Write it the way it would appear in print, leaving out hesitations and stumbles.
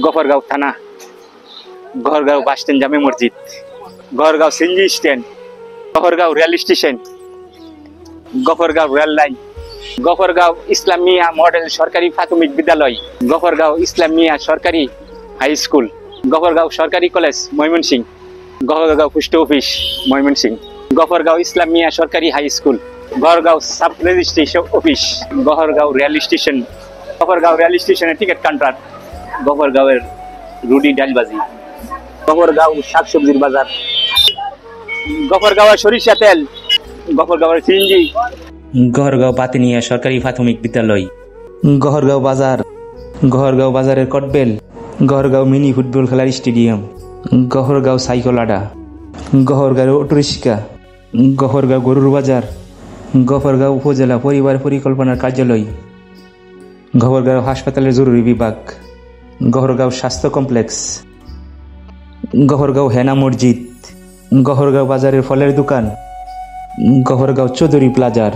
গফরগাঁও থানা, গহরগাঁও বাস স্ট্যান্ড, জামে মসজিদ, Gafargaon CNG stand, Gafargaon rail station, Gafargaon rail line, Gafargaon Islamia model সরকারি প্রাথমিক বিদ্যালয়, গফরগাঁও ইসলামিয়া সরকারি হাই স্কুল, গফরগাঁও সরকারি college Mymensingh, Gafargaon post office Mymensingh, Gafargaon Islamia সরকারি high school, Gafargaon sub registration office, Gafargaon rail station, Gafargaon rail স্টেশনের টিকিট কাউন্টার, গফরগাঁওয়ের রুটি ডালবাজি, গফরগাঁও শাকসবজির বাজার, গফরগাঁওয়ের সরিষা তেল, গফরগাঁওয়ের সিএনজি, গহরগাঁও পাতিনিয়া সরকারি প্রাথমিক বিদ্যালয়, গহরগাঁও বাজার, গহরগাঁও বাজারের কটবেল, গহরগাঁও মিনি ফুটবল খেলার stadium, Gohargaon cycle আডা, Gohargaon autorickshaw, Gohargaon গরুর বাজার, গফরগাঁও উপজেলা পরিবার পরিকল্পনার কার্যালয়, গহরগাঁও হাসপাতালের জরুরি বিভাগ, গহরগাঁও স্বাস্থ্য কমপ্লেক্স, গহরগাঁও হেনা মসজিদ, গহরগাঁও বাজারের ফলের দোকান, গহরগাঁও চৌধুরী প্লাজার।